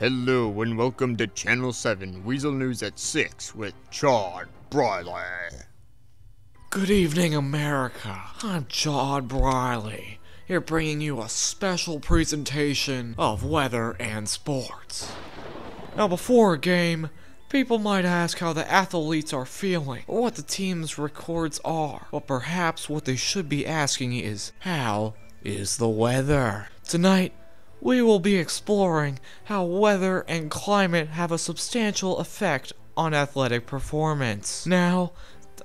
Hello and welcome to Channel 7 Weasel News at 6 with Chad Briley. Good evening, America. I'm Chad Briley, here bringing you a special presentation of weather and sports. Now, before a game, people might ask how the athletes are feeling, or what the team's records are, but perhaps what they should be asking is, how is the weather? Tonight, we will be exploring how weather and climate have a substantial effect on athletic performance. Now,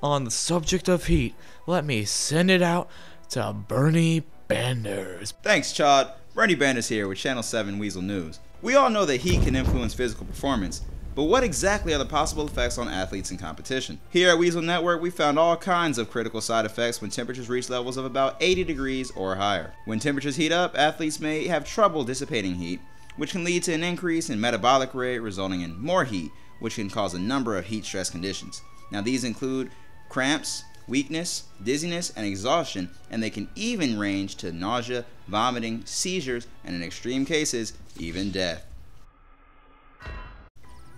on the subject of heat, let me send it out to Bernie Banders. Thanks, Chad. Bernie Banders here with Channel 7 Weasel News. We all know that heat can influence physical performance, but what exactly are the possible effects on athletes in competition? Here at Weasel Network, we found all kinds of critical side effects when temperatures reach levels of about 80 degrees or higher. When temperatures heat up, athletes may have trouble dissipating heat, which can lead to an increase in metabolic rate, resulting in more heat, which can cause a number of heat stress conditions. Now, these include cramps, weakness, dizziness, and exhaustion, and they can even range to nausea, vomiting, seizures, and in extreme cases, even death.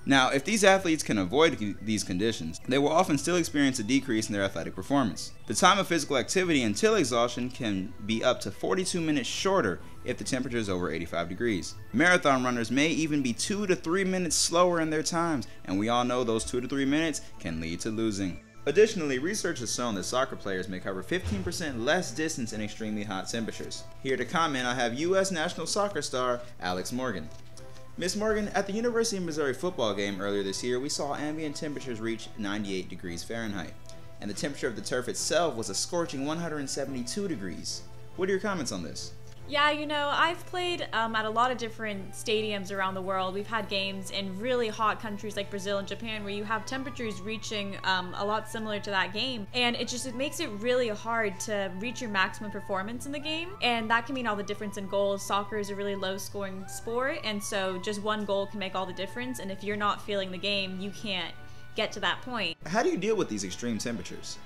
Now, if these athletes can avoid these conditions, they will often still experience a decrease in their athletic performance. The time of physical activity until exhaustion can be up to 42 minutes shorter if the temperature is over 85 degrees. Marathon runners may even be 2 to 3 minutes slower in their times, and we all know those 2 to 3 minutes can lead to losing. Additionally, research has shown that soccer players may cover 15% less distance in extremely hot temperatures. Here to comment, I have U.S. national soccer star Alex Morgan. Miss Morgan, at the University of Missouri football game earlier this year, we saw ambient temperatures reach 98 degrees Fahrenheit, and the temperature of the turf itself was a scorching 172 degrees. What are your comments on this? Yeah, you know, I've played at a lot of different stadiums around the world. We've had games in really hot countries like Brazil and Japan where you have temperatures reaching a lot similar to that game. And it makes it really hard to reach your maximum performance in the game. And that can mean all the difference in goals. Soccer is a really low scoring sport, and so just one goal can make all the difference. And if you're not feeling the game, you can't get to that point. How do you deal with these extreme temperatures?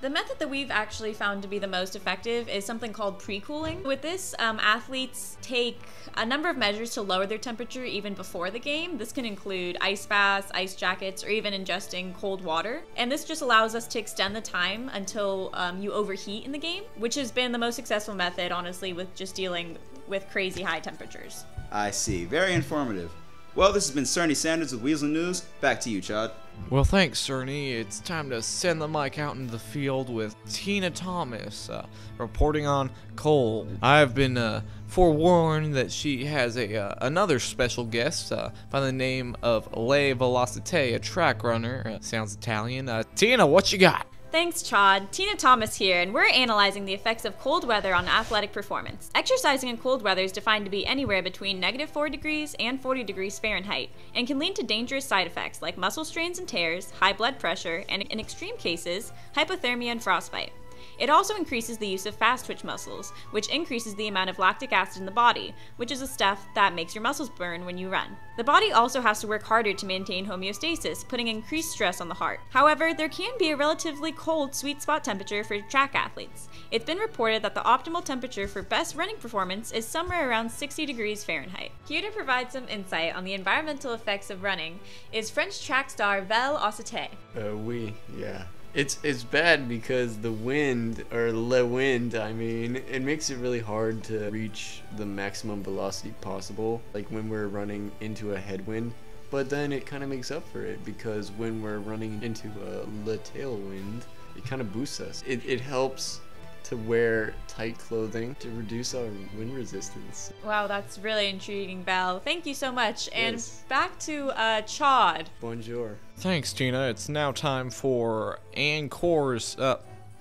The method that we've actually found to be the most effective is something called pre-cooling. With this, athletes take a number of measures to lower their temperature even before the game. This can include ice baths, ice jackets, or even ingesting cold water. And this just allows us to extend the time until you overheat in the game, which has been the most successful method, honestly, with just dealing with crazy high temperatures. I see. Very informative. Well, this has been Cerny Sanders with Weasel News. Back to you, Chad. Well, thanks, Cerny. It's time to send the mic out into the field with Tina Thomas, reporting on cold. I've been forewarned that she has another special guest by the name of Le Velocite, a track runner. Sounds Italian. Tina, what you got? Thanks, Chad. Tina Thomas here, and we're analyzing the effects of cold weather on athletic performance. Exercising in cold weather is defined to be anywhere between -4 degrees and 40 degrees Fahrenheit, and can lead to dangerous side effects like muscle strains and tears, high blood pressure, and in extreme cases, hypothermia and frostbite. It also increases the use of fast twitch muscles, which increases the amount of lactic acid in the body, which is the stuff that makes your muscles burn when you run. The body also has to work harder to maintain homeostasis, putting increased stress on the heart. However, there can be a relatively cold sweet spot temperature for track athletes. It's been reported that the optimal temperature for best running performance is somewhere around 60 degrees Fahrenheit. Here to provide some insight on the environmental effects of running is French track star Vel Ossete. Yeah. It's bad because the wind, or le wind, it makes it really hard to reach the maximum velocity possible, like when we're running into a headwind. But then it kind of makes up for it because when we're running into a le tailwind, it kind of boosts us. It helps to wear tight clothing to reduce our wind resistance. Wow, that's really intriguing, Val. Thank you so much. And Yes. back to Chad. Bonjour. Thanks, Tina. It's now time for Ann Core's,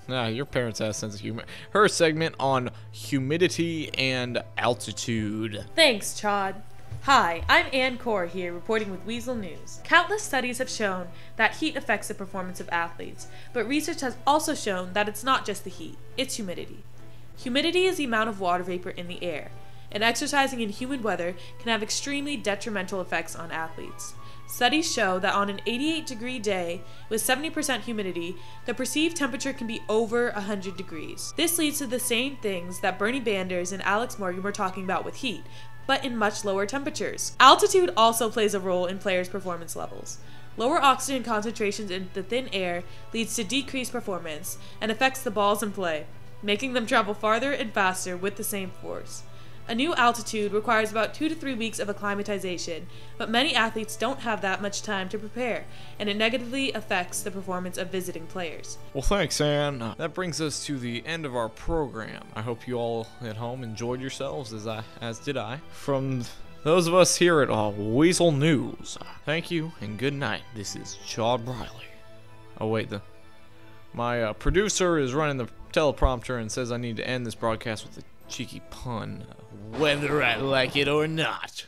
your parents have a sense of humor. Her segment on humidity and altitude. Thanks, Chad. Hi, I'm Ann Core here reporting with Weasel News. Countless studies have shown that heat affects the performance of athletes, but research has also shown that it's not just the heat, it's humidity. Humidity is the amount of water vapor in the air, and exercising in humid weather can have extremely detrimental effects on athletes. Studies show that on an 88-degree day with 70% humidity, the perceived temperature can be over 100 degrees. This leads to the same things that Bernie Banders and Alex Morgan were talking about with heat, but in much lower temperatures. Altitude also plays a role in players' performance levels. Lower oxygen concentrations in the thin air leads to decreased performance and affects the balls in play, making them travel farther and faster with the same force. A new altitude requires about 2 to 3 weeks of acclimatization, but many athletes don't have that much time to prepare, and it negatively affects the performance of visiting players. Well, thanks, Ann. That brings us to the end of our program. I hope you all at home enjoyed yourselves, as did I. From those of us here at Weasel News, thank you and good night. This is Chad Briley. Oh wait, my producer is running the teleprompter and says I need to end this broadcast with a cheeky pun. Whether I like it or not.